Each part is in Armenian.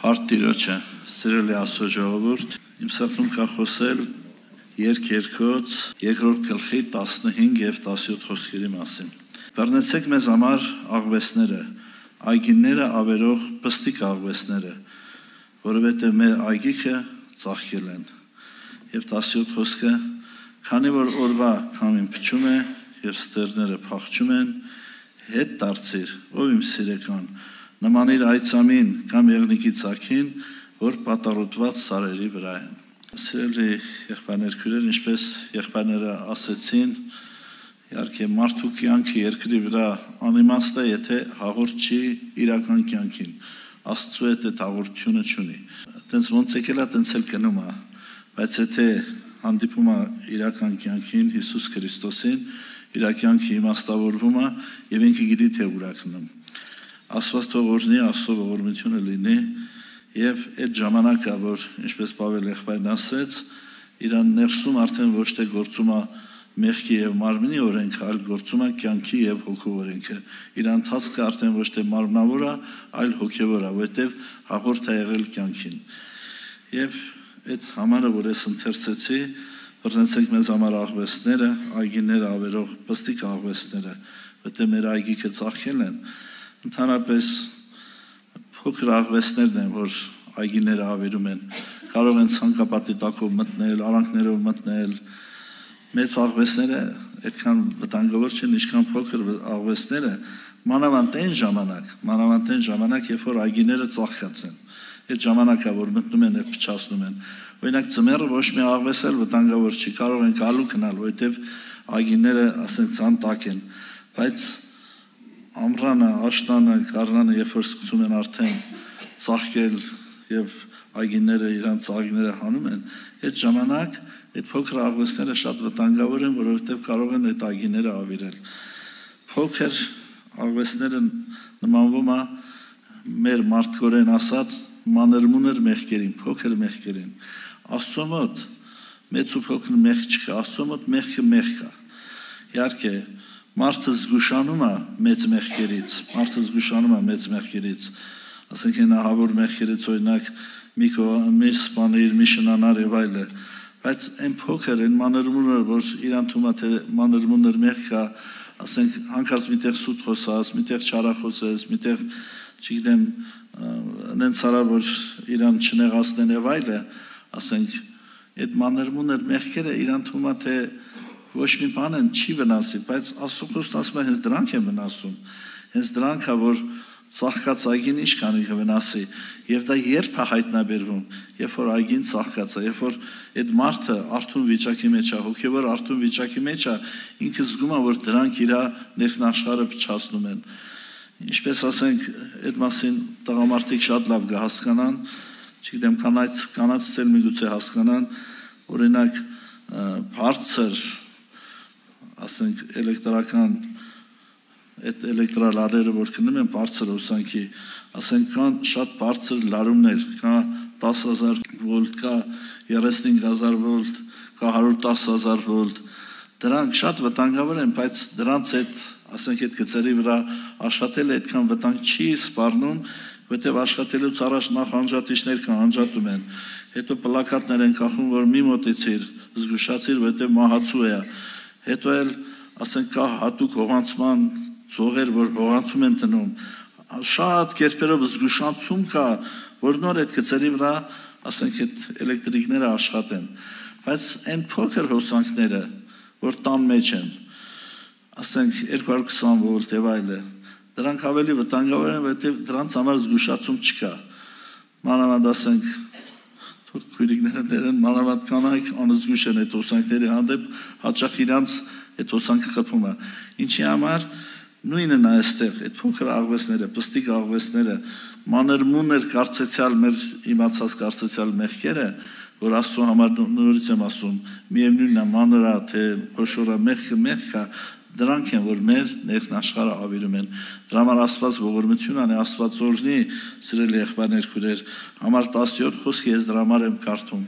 Արտիրոջը, սիրելի Աստծո ժողովուրդ, իմ սրտում կա խոսել երկերկոց 2-րդ գլխի 15 եւ 17 խոսքերի մասին։ Բռնեցեք մեզ համար աղվեսները, այգիները ավերող պստիկ աղվեսները, որովհետեւ մեր այգիքը ծաղկել են։ Եվ 17 խոսքը, քանի որ օրվա քամին փչում է եւ ստերները փախչում են, հետ դարձիր, ով իմ սիրեկան, նմանիր այծամին կամ եղնիկի ծագին, որ պատառոտված սարերի վրա են։ Սիրելի եղբայրներ, քույրեր, ինչպես եղբայրները ասեցին, իհարկե մարդու կյանքը երկրի վրա անիմաստ է, եթե հաղորդ չի իրական կյանքին, Աստծո հետ այդ հաղորդությունը չունի։ Տենց ոնց եկել է, տենց էլ գնում է, բայց եթե հանդիպում է իրական կյանքին Հիսուս Քրիստոսին, իր կյանքը իմաստավորվում է եւ ինքը գիտի թե ուր է գնում։ Աստված թող օրհնի, Աստծո ողորմությունը լինի եւ այդ ժամանակը, որ ինչպես Պավել եղբայրն ասեց, իրան ներսում արդեն ոչ թե գործում է մեղքի եւ մարմնի օրենքը, այլ գործում է կյանքի եւ հոգու օրենքը։ Իր ընթացքը արդեն ոչ թե մարմնավոր է, այլ հոգեվոր է, որովհետեւ հաղորդ է եղել կյանքին։ Եվ այդ համարը, որ ես ընթերցեցի, բռնեցեք մեզ համար աղվեսները, այգիները ավերող պստիկ աղվեսները, որտեղ մեր այգիքը ծաղկել են, ընդհանրապես փոքր աղվեսներն են, որ այգիները ավերում են, կարող են ցանկապատի տակով մտնել, արանքներով մտնել, մեծ աղվեսները այդքան վտանգավոր չեն, ինչքան փոքր աղվեսները, մանավանդ այն ժամանակ, երբ որ այգիները ծաղկած են, այդ ժամանակը, որ մտնում են եւ փչացնում են։ Օրինակ ծմերը ոչ մի աղվես էլ վտանգավոր չի, կարող են գալու գնալ, որովհետեւ այգիները, ասենք, ցան տակ են, բայց ամռանը, աշտանը, գարնանը, երբ որ սկսում են արդեն ծաղկել եւ այգիները իրանց ծաղիկները հանում են, այդ ժամանակ այդ փոքր աղվեսները շատ վտանգավոր են, որովհետեւ կարող են այդ այգիները ավիրել։ Փոքր աղվեսները նմանվում է մեր մարդկորեն ասած մանրմուներ մեղքերին, փոքր մեղքերին։ Աստծո մոտ մեծ ու փոքր մեղք չկա, Աստծո մոտ մեղքը մեղք է։ Իհարկե, մարդը զգուշանում է մեծ մեղքերից, ասենք հնահավոր մեղքերից, օրինակ մի սպանիր, մի շնանար եւ այլը, բայց այն փոքր, այն մանրմունը, որ իրան թվում է թե մանրմուններ մեղք է, ասենք հանկարծ միտեղ սուտ խոսած, միտեղ չարախոսես, միտեղ չգիտեմ, նենց արա, որ իրան չնեղացնեն եւ այլը, ասենք այդ մանրմուններ մեղքերը իրան թվում է թե ոչ մի բան են չի վնասի, բայց Աստծո խոսքը ասում է հենց դրանք են վնասում, հենց դրանք է, որ ծաղկած այգին ինչքան կվնասի, եւ դա երբ է հայտնաբերվում, երբ որ այգին ծաղկած է, երբ որ այդ մարդը արթուն վիճակի մեջ է, հոգեվոր արթուն վիճակի մեջ է, ինքը զգում է, որ դրանք իր ներքնաշխարհը փչացնում են։ Ինչպես ասենք, այդ մասին տղամարդիկ շատ լավ կհասկանան, չգիտեմ, կանացից էլ միգուցե հասկանան, օրինակ բարձր, ասենք, էլեկտրական այդ էլեկտրալարերը, որ գնում են բարձր հոսանքի, ասենք, կան շատ բարձր լարումներ, կա 10,000 վոլտ, կա 35,000 վոլտ, կա 110,000 վոլտ, դրանք շատ վտանգավոր են, բայց դրանց այդ, ասենք, այդ գծերի վրա աշխատելը այդքան վտանգ չի սպառնում, որտեղ աշխատելուց առաջ նախ անջատիչներ կան, անջատում են, հետո պլակատներ են կախում, որ մի մոտեցիր, զգուշացիր, որտեղ մահացու է, հետո էլ, ասենք, կա հատուկ հողանցման ծողեր, որ հողանցում են տնում, շատ կերպերով զգուշացում կա, որ նոր այդ գծերի վրա, ասենք, այդ էլեկտրիկները աշխատեն, բայց այն փոքր հոսանքները, որ տան մեջ են, ասենք, 220 վոլտ եւ այլը, դրանք ավելի վտանգավոր են, որովհետեւ դրանց համար զգուշացում չկա։ Մանավանդ ասենք, թող քույրիկները դերեն, մանավանդ կանայք անզգուշ են այդ հոսանքների հանդեպ, հաճախ իրանց այդ հոսանքը խփում է։ Ինչի համար նույնն է այստեղ, այդ փոքր աղվեսները, պստիկ աղվեսները, մանրմուններ կարծեցյալ մեր իմացած կարծեցյալ մեղքերը, որ Աստծո համար նորից եմ ասում, միևնույնն է մանր է, թե խոշոր է, մեղքը, դրանք են, որ մեր ներքնաշխարհը ավիրում են։ Դրա համար Աստված ողորմություն անի, Աստված օրհնի, սիրելի եղբայրներ, քույրեր, համար 17 խոսքը ես դրա համար եմ կարդում։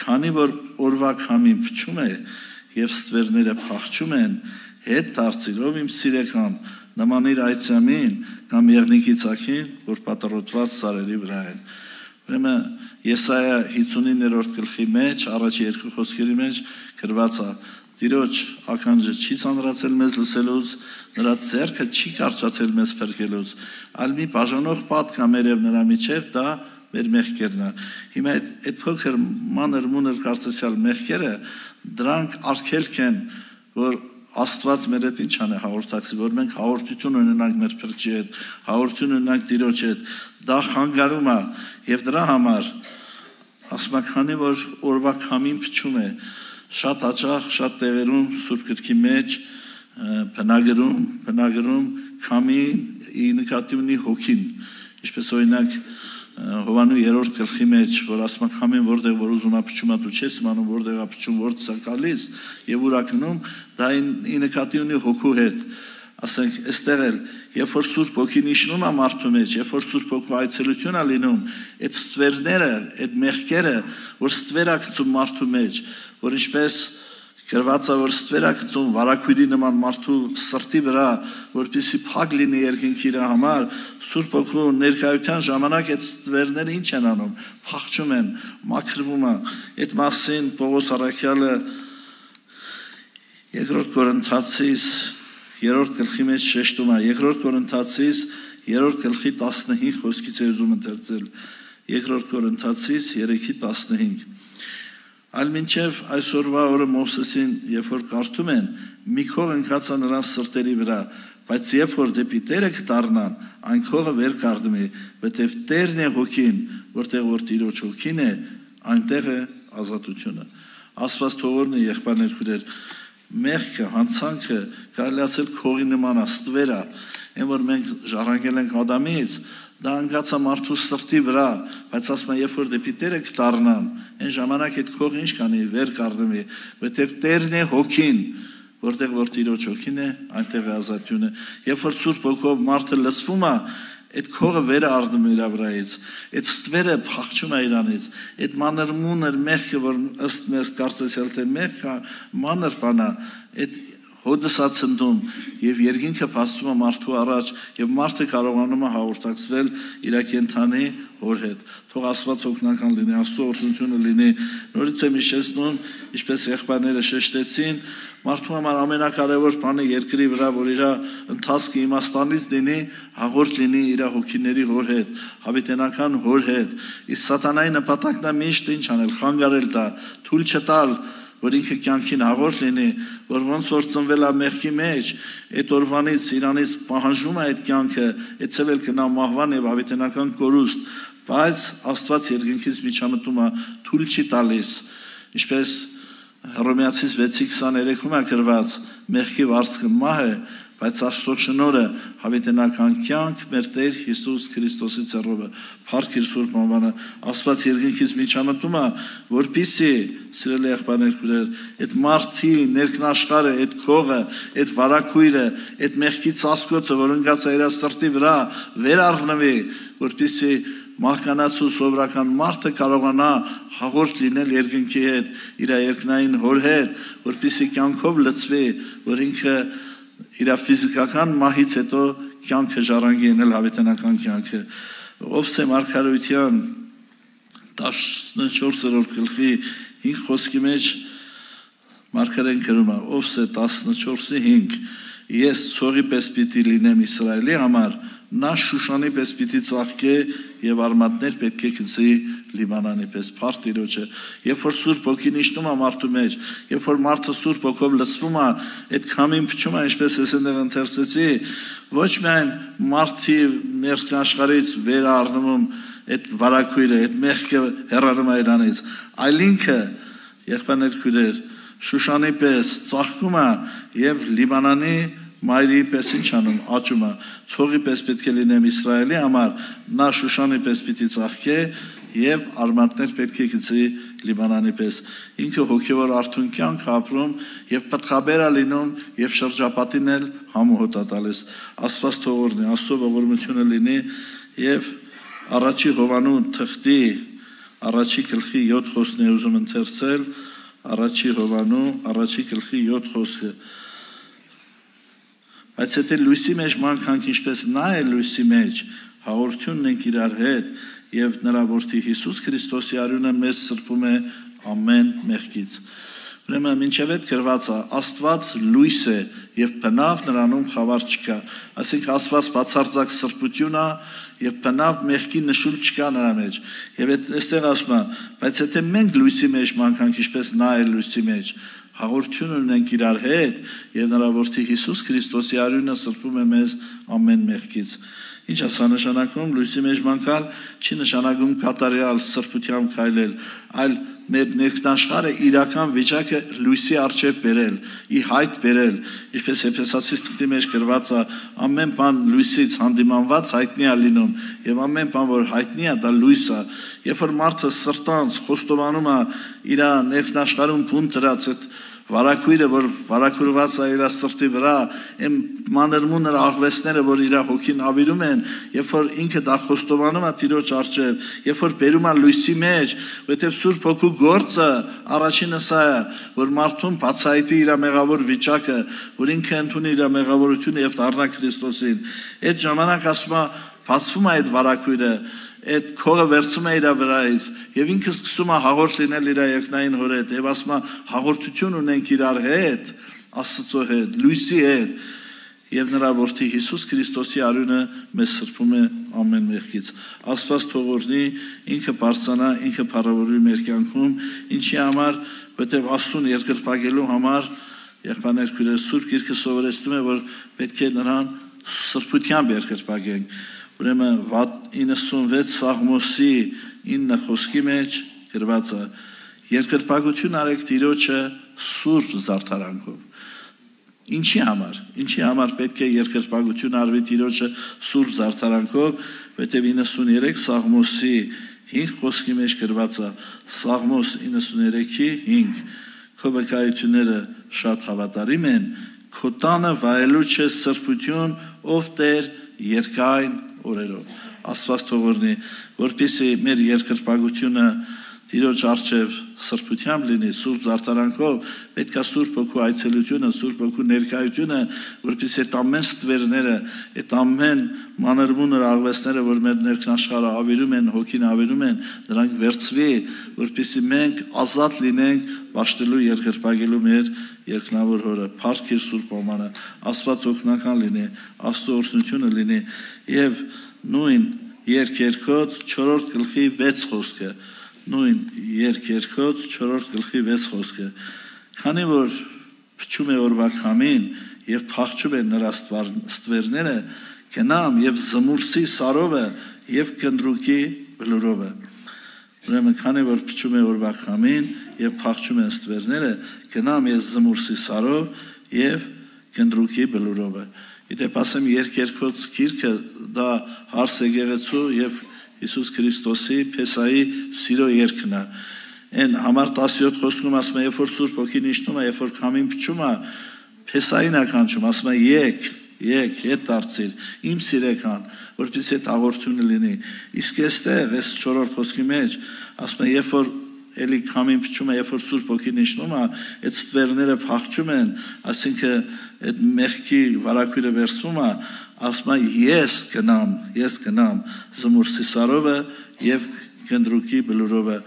Քանի որ օրվա քամին փչում է եւ ստվերները փախչում են, հետ դարձիր, ով իմ սիրեկան, նմանիր այցամին կամ եղնիկի ծագին, որ պատառոտված սարերի վրա են։ Ուրեմն Եսայա 59-րդ գլխի մեջ, առաջի երկու խոսքերի մեջ գրված է. Տիրոջ ականջը չի ծանրացել մեզ լսելուց, նրա ձեռքը չի կարճացել մեզ փրկելուց, այլ մի բաժանող պատ կա մեր եւ նրա միջև, դա մեր մեղքերն է։ Հիմա այդ փոքր մանր կարծեսյալ մեղքերը, դրանք արգելք են, որ Աստված մեր հետ ինչ անի հաղորդակցի, որ մենք հաղորդություն ունենանք մեր փրկչի հետ, հաղորդություն ունենանք Տիրոջ հետ, դա խանգարում է եւ դրա համար ասում է, քանի որ օրվա քամին փչում է, շատ հաճախ, շատ տեղերում Սուրբ Գրքի մեջ բնագրում քամի նկատի ունի հոգին, ինչպես օրինակ Հովանու 3-րդ գլխի մեջ, որ ասում է քամին որտեղ որ ուզում է փչում է դու չես իմանում որտեղ է փչում որտեղ է գալիս եւ ուր ակնում, դա նկատի ունի հոգու հետ, ասենք այստեղ էլ երբ որ Սուրբ Հոգին իջնում է մարդու մեջ, երբ որ Սուրբ Հոգու այցելություն է լինում, այդ ստվերները, այդ մեղքերը, որ ստվեր է գցում մարդու մեջ, որ ինչպես գրված է, որ ստվեր է գցում վարակույրի նման մարդու սրտի վրա, որպեսզի փակ լինի երկինքի իր համար, Սուրբ Հոգու ներկայության ժամանակ այդ ստվերները ինչ են անում, փախչում են, մաքրվում են։ Այդ մասին Պողոս առաքյալը 2 Կորինթացիս 3-րդ գլխի մեջ շեշտում է, 2 Կորինթացիս 3-րդ գլխի 15 խոսքից է ուզում ընթերցել, 2 Կորինթացիս 3:15 Այլ մինչև այսօրվա օրը Մովսեսին, երբ որ կարդում են, մի քող ընկած է նրանց սրտերի վրա, բայց երբ որ դեպի Տերը կդառնան, այն քողը վեր կառդմի, որտեղ Տերն է հոգին, որտեղ որ Տիրոջ հոգին է, այնտեղ է ազատությունը։ Աստված թողորն է եղբայրներ քուրեր, մեղքը, հանցանքը կարելի ասել քողի նման է, ստվեր է, այն որ մենք ժառանգել ենք Ադամից, դա ընկած է մարդու սրտի վրա, բայց ասում է, երբ որ դեպի Տերը կդառնան, այն ժամանակ այդ քողը ինչ կանի, վեր կառնվի, որտեղ Տերն է հոգին, որտեղ որ Տիրոջ հոգին է, այնտեղ է ազատությունը։ Երբ որ Սուրբ Հոգով մարդը լսվում է, այդ քողը վեր առնում իր վրայից, այդ ստվերը փախչում է իրանից, այդ մանր մեղքը, որ ըստ մեզ կարծեցել թե մեղքը մանր բան է, այդ հոդս է ցնդում եւ երկինքը փաստում է մարդու առաջ եւ մարդը կարողանում է հաղորդակցվել իր կենթանի հոր հետ։ Թող Աստված օգնական լինի, Աստծո օրհնությունը լինի։ Նորից եմ հիշեցնում, ինչպես եղբայրները շեշտեցին, մարդու համար ամենակարևոր բանը երկրի վրա, որ իր ընթացքը իմաստանից լինի, հաղորդ լինի իր հոգիների հոր հետ, հավիտենական հոր հետ։ Իսկ սատանայի նպատակն է միշտ ինչ անել, խանգարել դա, թույլ չտալ որ ինքը կյանքին հաղորդ լինի, որ ոնց որ ծնվել է մեղքի մեջ, այդ օրվանից իրանից պահանջում է այդ կյանքը, այցեվել կնա մահվան եւ հավիտենական կորուստ, բայց Աստված երկնքից միջամտում է, թույլ չի տալիս, ինչպես Հռոմեացիս 6:23-ում է գրված, մեղքի վարձքը մահ է, բայց Աստծո շնորհը հավիտենական կյանք մեր Տեր Հիսուս Քրիստոսի ցերովը, փառք իր սուրբ անվանը, Աստված երկնքից միջամտում է, որպեսզի սիրելի եղբայրներ քուրեր, այդ մարդի ներքնաշխարհը, այդ քողը, այդ վարակույրը, այդ մեղքի ծածկոցը, որ ընկած է իր սրտի վրա, վեր առնվի, որպեսզի մահկանացու սովորական մարդը կարողանա հաղորդ լինել երկնքի հետ, իր երկնային հոր հետ, որպեսզի կյանքով լցվի, որ ինքը իր ֆիզիկական մահից հետո կյանքը ժառանգի ենել հավիտենական կյանքը։ Ովսե մարգարեության 14-րդ գլխի 5 խոսքի մեջ մարգարեն գրում է, Ովսե 14:5 Ես ցողի պես պիտի լինեմ Իսրայելի համար, նա Շուշանի պես պիտի ծաղկե եւ արմատներ պետք է գցի Լիբանանի պես, փառք Տիրոջը։ Երբ որ Սուրբ Հոգին իջնում է մարդու մեջ, երբ որ մարդը Սուրբ Հոգով լցվում է, այդ քամին փչում է, ինչպես ես այնտեղ ընթերցեցի, ոչ միայն մարդի ներքնաշխարհից վեր առնում այդ վարակույրը, այդ մեղքը հեռանում է իրանից, այլ ինքը եղբայրներ քույրեր Շուշանի պես ծաղկում է եւ Լիբանանի մայրի պես ինչ անում, աճում է, ցողի պես պետք է լինեմ Իսրայելի համար, նա Շուշանի պես պիտի ծաղկե եւ արմատներ պետք է գցի Լիբանանի պես։ Ինքը հոգեոր արթուն կյանք ապրում եւ պատխաբեր է լինում եւ շրջապատին էլ համոհոտ է տալիս։ Աստված թողորն է, Աստծո ողորմությունը լինի եւ առաջի Հովանու թղթի առաջի գլխի 7 խոսքն է ուզում ընթերցել, առաջի Հովանու առաջի գլխի 7 խոսքը Բայց եթե լույսի մեջ մանկանք ինչպես նա է լույսի մեջ, հաղորդությունն ենք իրար հետ եւ նրա որդի Հիսուս Քրիստոսի արյունը մեզ սրբում է ամեն մեղքից։ Ուրեմն մինչև այդ գրված է Աստված լույս է եւ բնավ նրանում խավար չկա, այսինքն Աստված բացարձակ սրբություն է եւ բնավ մեղքի նշույլ չկա նրա մեջ։ Եվ այստեղ ասում է, բայց եթե մենք լույսի մեջ մանկանք ինչպես նա է լույսի մեջ, հաղորդություն ունենք իրար հետ եւ նրա որդի Հիսուս Քրիստոսի արյունը սրբում է մեզ ամեն մեղքից։ Ինչ է սա նշանակում լույսի մեջ մանկալ չի նշանակում կատարյալ սրբությամբ քայլել, այլ մեր ներքնաշխարհը իրական վիճակը լույսի առջև բերել, ի հայտ բերել, ինչպես Եփեսացիս թղթի մեջ գրված է, ամեն բան լույսից հանդիմանված հայտնի է լինում եւ ամեն բան որ հայտնի է դա լույս է։ Երբ որ մարդը սրտանց խոստովանում է իր ներքնաշխարհում բուն դրած այդ վարակույրը, որ վարակուրված է իր սրտի վրա, այն մանրմունր աղվեսները, որ իր հոգին ավիրում են, երբ որ ինքը դա խոստովանում է Տիրոջ առջև, երբ որ բերում է լույսի մեջ, որտեղ Սուրբ Հոգու գործը առաջինը սա է, որ մարդուն բացահայտի իր մեղավոր վիճակը, որ ինքը ընդունի իր մեղավորությունը եւ դառնա Քրիստոսին։ Այդ ժամանակ ասում է, բացվում է այդ վարակույրը, այդ քողը վերցում է իր վրայից եւ ինքը սկսում է հաղորդ լինել իր երկնային հոր հետ եւ ասում է հաղորդություն ունենք իրար հետ, Աստծո հետ, լույսի հետ եւ նրա որդի Հիսուս Քրիստոսի արյունը մեզ սրբում է ամեն մեղքից։ Աստված թող օրհնի, ինքը բարձրանա, ինքը փառավորվի մեր կյանքում, ինչի համար, որտեղ Աստծուն երկրպագելու համար եղբայրներ քույրեր Սուրբ Գիրքը սովորեցնում է, որ պետք է նրան սրբությամբ երկրպագենք։ Ուրեմն 96 Սաղմոսի 9 խոսքի մեջ գրված է. երկրպագություն արեք Տիրոջը սուրբ զարդարանքով։ Ինչի համար պետք է երկրպագություն արվի Տիրոջը սուրբ զարդարանքով, որտեղ 93 Սաղմոսի 5 խոսքի մեջ գրված է, Սաղմոս 93-ի 5 քո բկայությունները շատ հավատարիմ են, քո տանը վայելու չէ սրբություն, ով Տեր երկայն օրերով։ Աստված թող օրհնի, որպեսզի մեր երկրպագությունը Տիրոջ առջև սրբությամբ լինի, սուրբ զարդարանքով, պետք է Սուրբ Հոգու այցելությունը, Սուրբ Հոգու ներկայությունը, որպեսզի այդ ամեն ստվերները, այդ ամեն մանրմունր աղվեսները, որ մեր ներքնաշխարհը ավիրում են, հոգին ավիրում են, նրանք վերցվի, որպեսզի մենք ազատ լինենք պաշտելու երկրպագելու մեր երկնավոր հորը, փառք իր Սուրբ անունը, Աստված օգնական լինի, Աստծո օրհնությունը լինի եւ նույն երկերկոց 4-րդ գլխի 6 խոսքը նույն երկերկոց 4-րդ գլխի 6 խոսքը քանի որ փչում է օրվա քամին եւ փախչում են նրա ստվերները գնամ եւ զմուրսի սարովը եւ կնդրուկի բլուրովը ուրեմն քանի որ փչում է օրվա քամին եւ փախչում են ստվերները գնամ եւ զմուրսի սարով եւ կնդրուկի բլուրովը իդեպ ասեմ երկերկոց գիրքը դա հարս եկեղեցու եւ Հիսուս Քրիստոսի Փեսայի սիրո երգն է։ Այն համար 17 խոսքում ասում է, երբ որ Սուրբ Հոգին իջնում է, երբ որ քամին փչում է, Փեսային է կանչում, ասում է եկ, հետ դարձիր, իմ սիրեկան, որպեսզի այդ հաղորդությունը լինի։ Իսկ այստեղ այս 4-րդ խոսքի մեջ ասում է, երբ որ էլի քամին փչում է, երբ որ Սուրբ Հոգին իջնում է, այդ ստվերները փախչում են, այսինքն այդ մեղքի վարակույրը վերցվում է, ասում է ես գնամ զմուրսի սարովը եւ կնդրուկի բլուրովը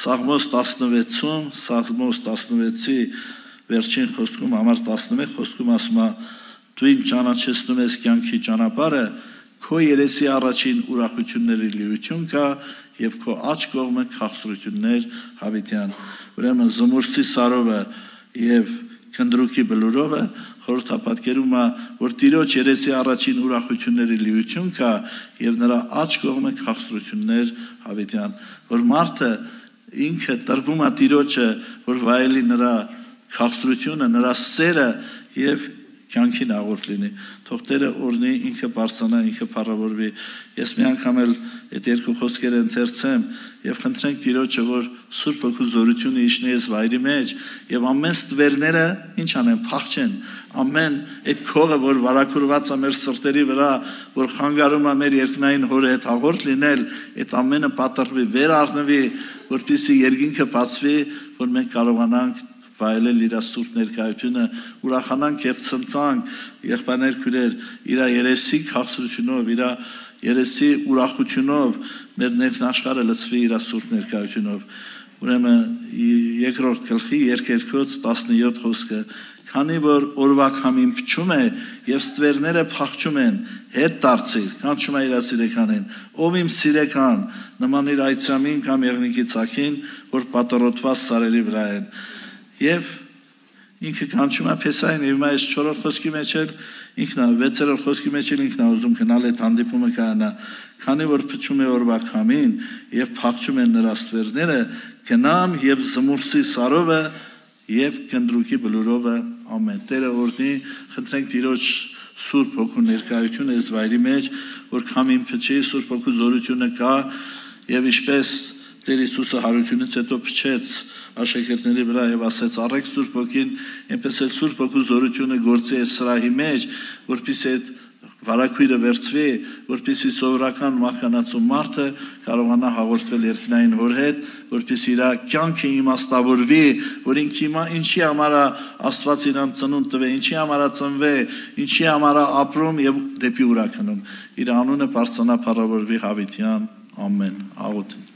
Սաղմոս 16-ում Սաղմոս 16-ի վերջին խոսքում համար 11 խոսքում ասում է դու ինձ ճանաչեցնում ես կյանքի ճանապարհը քո երեսի առաջին ուրախությունների լիություն կա եւ քո աջ կողմը քաղցրություններ հավիտյան ուրեմն զմուրսի սարովը եւ կնդրուկի բլուրովը խորհրդապատկերում է, որ Տիրոջ երեսի առաջին ուրախությունների լիություն կա եւ նրա աջ կողմը քաղցրություններ հավիտյան, որ մարդը ինքը տրվում է Տիրոջը, որ վայելի նրա քաղցրությունը, նրա սերը եւ կյանքին աղորդ լինի։ Թող Տերը օրհնի, ինքը բարձրանա, ինքը փառավորվի։ Ես մի անգամ էլ այդ երկու խոսքերը ընթերցեմ եւ խնդրենք Տիրոջը, որ Սուրբ Հոգու զորությունը իջնի այս վայրի մեջ եւ ամեն ստվերները ինչ անեն, փախչեն։ Ամեն այդ քողը, որ վարակուրված է մեր սրտերի վրա, որ խանգարում է մեր երկնային հորը հետ աղորդ լինել, այդ ամենը պատրվի, վեր առնվի, որպեսզի երկինքը բացվի, որ մենք կարողանանք վայելել իր սուրբ ներկայությունը, ուրախանանք եւ ցնցանք եղբայրներ քույրեր իր երեսի քաղցրությունով, իր երեսի ուրախությունով մեր ներքնաշխարհը լցվի իր սուրբ ներկայությունով։ Ուրեմն երկրորդ գլխի 2:17 խոսքը քանի որ օրվա քամին փչում է եւ ստվերները փախչում են հետ դարձիր կանչում է իր սիրեկանին ով իմ սիրեկան նման իր այցամին կամ եղնիկի ցակին որ պատառոտված սարերի վրա են եւ ինքը կանչում է Փեսային եւ այս 4-րդ խոսքի մեջ էլ ինքնա 6-րդ խոսքի մեջ էլ ինքնա ուզում գնալ այդ հանդիպումը կանա քանի որ փչում է օրվա քամին եւ փախչում են նրա ստվերները գնամ եւ զմուրսի սարովը եւ կնդրուկի բլուրովը ամեն Տերը օրհնի խնդրենք Տիրոջ Սուրբ Հոգու ներկայությունը այս վայրի մեջ որ քամին փչի Սուրբ Հոգու զորությունը կա եւ ինչպես Տեր Հիսուսը հարությունից հետո փչեց աշակերտների վրա եւ ասեց առեք Սուրբ Հոգին այնպես էլ Սուրբ Հոգու զորությունը գործի է սրահի մեջ որպեսզի այդ վարակույրը վերցվի որպեսզի սովորական մահկանացու մարդը կարողանա հաղորդվել երկնային հոր հետ որպեսզի իր կյանքը իմաստավորվի որ ինքը ինչի համար է Աստված իրան ծնունդ տվե ինչի համար է ծնվե ինչի համար է ապրում եւ դեպի ուր է քնում իր անունը բարձրանա փառավորվի հավիտյան ամեն աղոթ